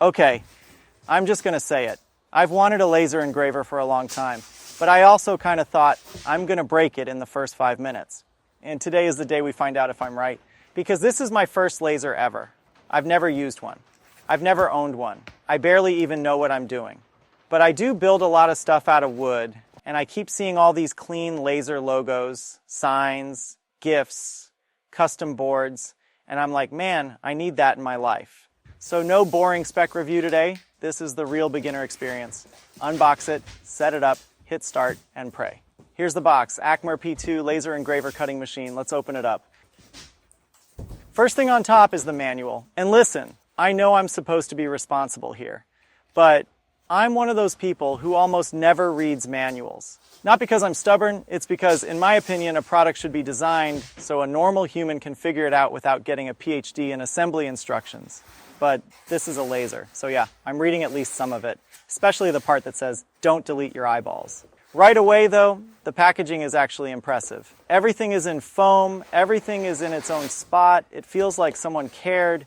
Okay, I'm just gonna say it. I've wanted a laser engraver for a long time, but I also kind of thought I'm gonna break it in the first 5 minutes. And today is the day we find out if I'm right, because this is my first laser ever. I've never used one. I've never owned one. I barely even know what I'm doing. But I do build a lot of stuff out of wood, and I keep seeing all these clean laser logos, signs, GIFs, custom boards, and I'm like, man, I need that in my life. So no boring spec review today. This is the real beginner experience. Unbox it, set it up, hit start, and pray. Here's the box, Acmer P2 laser engraver cutting machine. Let's open it up. First thing on top is the manual. And listen, I know I'm supposed to be responsible here, but I'm one of those people who almost never reads manuals. Not because I'm stubborn, it's because, in my opinion, a product should be designed so a normal human can figure it out without getting a PhD in assembly instructions. But this is a laser, so yeah, I'm reading at least some of it, especially the part that says, don't delete your eyeballs. Right away, though, the packaging is actually impressive. Everything is in foam, everything is in its own spot, it feels like someone cared.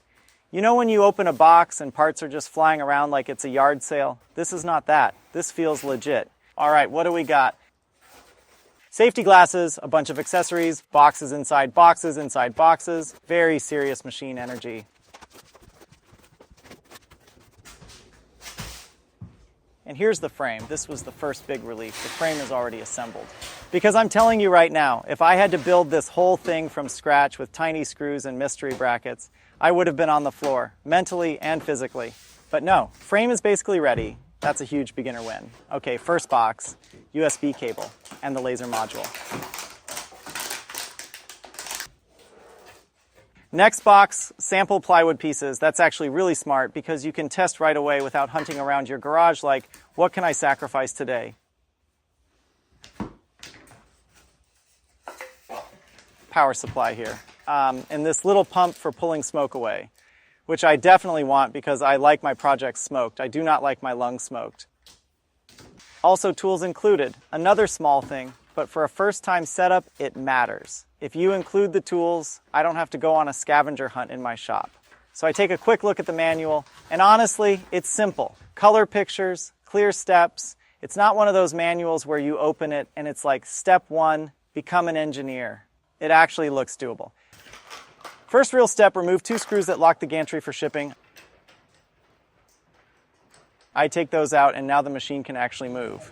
You know when you open a box and parts are just flying around like it's a yard sale? This is not that. This feels legit. All right, what do we got? Safety glasses, a bunch of accessories, boxes inside boxes, very serious machine energy. And here's the frame. This was the first big relief. The frame is already assembled. Because I'm telling you right now, if I had to build this whole thing from scratch with tiny screws and mystery brackets, I would have been on the floor, mentally and physically. But no, frame is basically ready. That's a huge beginner win. Okay, first box, USB cable, and the laser module. Next box, sample plywood pieces. That's actually really smart because you can test right away without hunting around your garage like, what can I sacrifice today? Power supply here. And this little pump for pulling smoke away, which I definitely want because I like my projects smoked. I do not like my lungs smoked. Also tools included. Another small thing, but for a first-time setup, it matters. If you include the tools, I don't have to go on a scavenger hunt in my shop. So I take a quick look at the manual, and honestly, it's simple. Color pictures, clear steps. It's not one of those manuals where you open it and it's like, step 1, become an engineer. It actually looks doable. First real step, remove 2 screws that lock the gantry for shipping. I take those out and now the machine can actually move.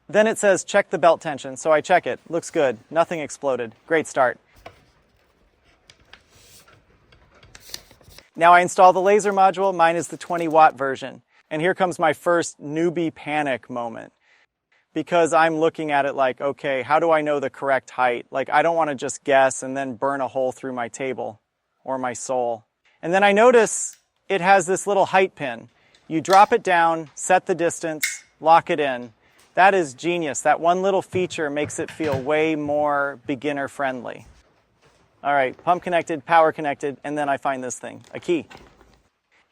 Then it says check the belt tension, so I check it. Looks good, nothing exploded. Great start. Now I install the laser module. Mine is the 20-watt version. And here comes my first newbie panic moment. Because I'm looking at it like, okay, how do I know the correct height? Like, I don't want to just guess and then burn a hole through my table or my sole. And then I notice it has this little height pin. You drop it down, set the distance, lock it in. That is genius. That one little feature makes it feel way more beginner friendly. All right, pump connected, power connected, and then I find this thing, a key.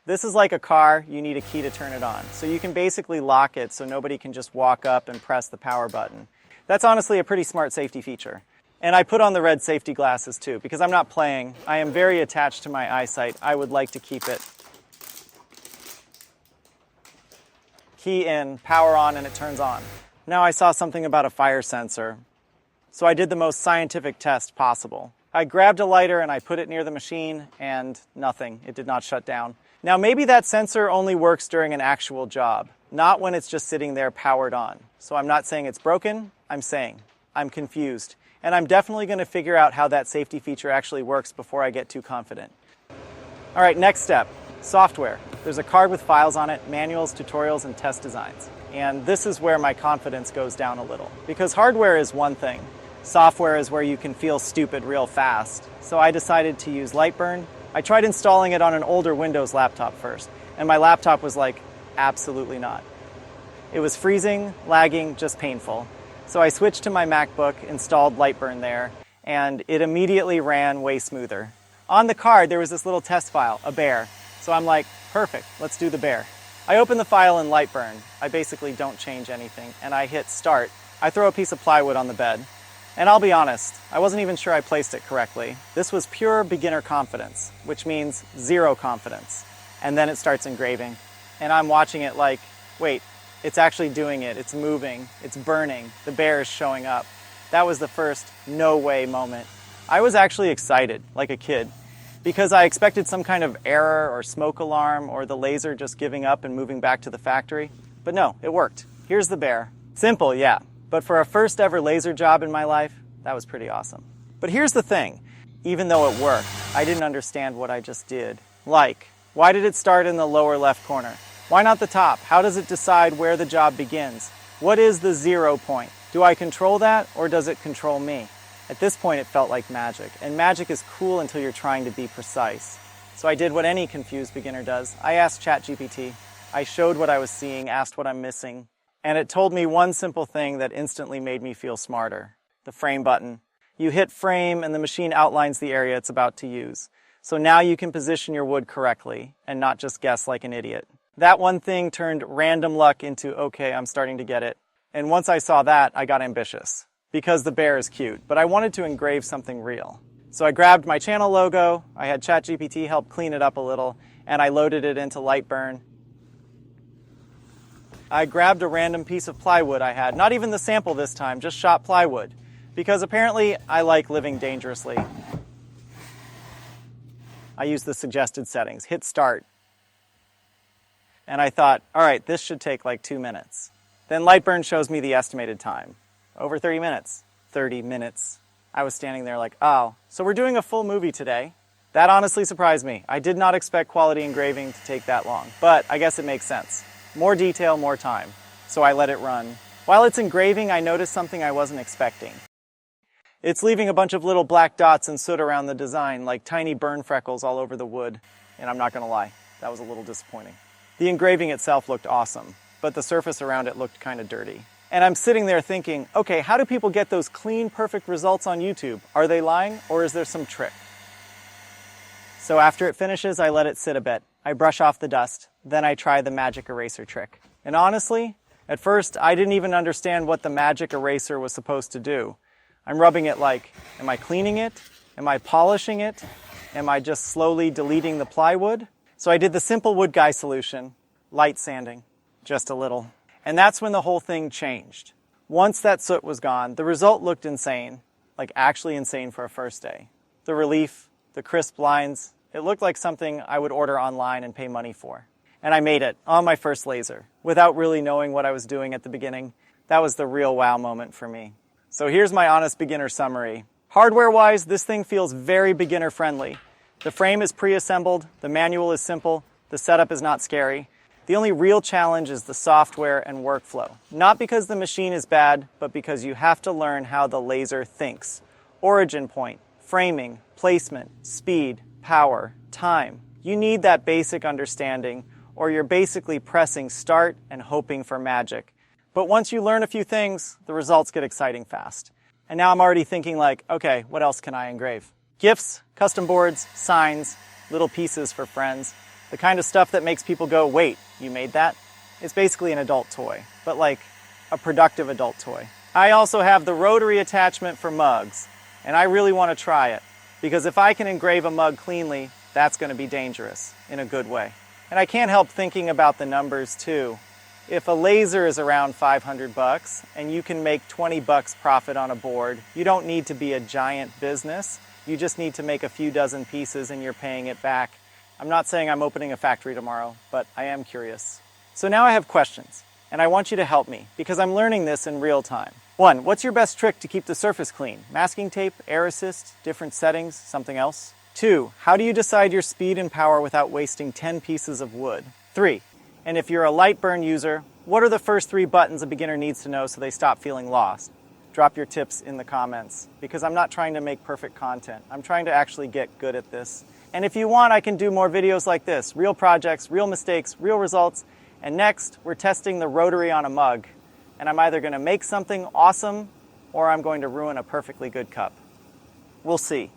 This is like a car, you need a key to turn it on. So you can basically lock it so nobody can just walk up and press the power button. That's honestly a pretty smart safety feature. And I put on the red safety glasses too, because I'm not playing. I am very attached to my eyesight. I would like to keep it. Key in, power on, and it turns on. Now I saw something about a fire sensor. So I did the most scientific test possible. I grabbed a lighter and I put it near the machine and nothing. It did not shut down. Now maybe that sensor only works during an actual job, not when it's just sitting there powered on. So I'm not saying it's broken, I'm saying I'm confused. And I'm definitely going to figure out how that safety feature actually works before I get too confident. All right, next step, software. There's a card with files on it, manuals, tutorials, and test designs. And this is where my confidence goes down a little. Because hardware is one thing. Software is where you can feel stupid real fast. So I decided to use LightBurn. I tried installing it on an older Windows laptop first, and my laptop was like, absolutely not. It was freezing, lagging, just painful. So I switched to my MacBook, installed LightBurn there, and it immediately ran way smoother. On the card, there was this little test file, a bear. So I'm like, perfect, let's do the bear. I open the file in LightBurn. I basically don't change anything, and I hit start. I throw a piece of plywood on the bed. And I'll be honest, I wasn't even sure I placed it correctly. This was pure beginner confidence, which means zero confidence. And then it starts engraving, and I'm watching it like, wait, it's actually doing it, it's moving, it's burning, the bear is showing up. That was the first no way moment. I was actually excited, like a kid, because I expected some kind of error or smoke alarm or the laser just giving up and moving back to the factory. But no, it worked. Here's the bear. Simple, yeah. But for a first ever laser job in my life, that was pretty awesome. But here's the thing. Even though it worked, I didn't understand what I just did. Like, why did it start in the lower left corner? Why not the top? How does it decide where the job begins? What is the 0 point? Do I control that, or does it control me? At this point, it felt like magic, and magic is cool until you're trying to be precise. So I did what any confused beginner does. I asked ChatGPT. I showed what I was seeing, asked what I'm missing, and it told me one simple thing that instantly made me feel smarter. The frame button. You hit frame and the machine outlines the area it's about to use. So now you can position your wood correctly and not just guess like an idiot. That one thing turned random luck into, okay, I'm starting to get it. And once I saw that, I got ambitious. Because the bear is cute, but I wanted to engrave something real. So I grabbed my channel logo, I had ChatGPT help clean it up a little, and I loaded it into LightBurn. I grabbed a random piece of plywood I had, not even the sample this time, just shot plywood. Because apparently I like living dangerously. I used the suggested settings, hit start. And I thought, all right, this should take like 2 minutes. Then LightBurn shows me the estimated time. Over 30 minutes. 30 minutes. I was standing there like, oh, so we're doing a full movie today? That honestly surprised me. I did not expect quality engraving to take that long, but I guess it makes sense. More detail, more time. So I let it run. While it's engraving, I noticed something I wasn't expecting. It's leaving a bunch of little black dots and soot around the design, like tiny burn freckles all over the wood. And I'm not gonna lie, that was a little disappointing. The engraving itself looked awesome, but the surface around it looked kind of dirty. And I'm sitting there thinking, okay, how do people get those clean, perfect results on YouTube? Are they lying, or is there some trick? So after it finishes, I let it sit a bit. I brush off the dust, then I try the magic eraser trick. And honestly, at first, I didn't even understand what the magic eraser was supposed to do. I'm rubbing it like, am I cleaning it? Am I polishing it? Am I just slowly deleting the plywood? So I did the simple wood guy solution, light sanding, just a little. And that's when the whole thing changed. Once that soot was gone, the result looked insane, like actually insane for a first day. The relief, the crisp lines, it looked like something I would order online and pay money for. And I made it on my first laser, without really knowing what I was doing at the beginning. That was the real wow moment for me. So here's my honest beginner summary. Hardware-wise, this thing feels very beginner-friendly. The frame is pre-assembled, the manual is simple, the setup is not scary. The only real challenge is the software and workflow. Not because the machine is bad, but because you have to learn how the laser thinks. Origin point, framing, placement, speed, power, time. You need that basic understanding, or you're basically pressing start and hoping for magic. But once you learn a few things, the results get exciting fast. And now I'm already thinking like, okay, what else can I engrave? Gifts, custom boards, signs, little pieces for friends. The kind of stuff that makes people go, wait, you made that? It's basically an adult toy, but like a productive adult toy. I also have the rotary attachment for mugs, and I really want to try it, because if I can engrave a mug cleanly, that's going to be dangerous in a good way. And I can't help thinking about the numbers too. If a laser is around $500 and you can make $20 profit on a board, you don't need to be a giant business. You just need to make a few dozen pieces and you're paying it back. I'm not saying I'm opening a factory tomorrow, but I am curious. So now I have questions, and I want you to help me because I'm learning this in real time. 1, what's your best trick to keep the surface clean? Masking tape, air assist, different settings, something else? 2, how do you decide your speed and power without wasting 10 pieces of wood? 3, and if you're a LightBurn user, what are the first 3 buttons a beginner needs to know so they stop feeling lost? Drop your tips in the comments because I'm not trying to make perfect content. I'm trying to actually get good at this. And if you want, I can do more videos like this. Real projects, real mistakes, real results. And next, we're testing the rotary on a mug. And I'm either going to make something awesome or I'm going to ruin a perfectly good cup. We'll see.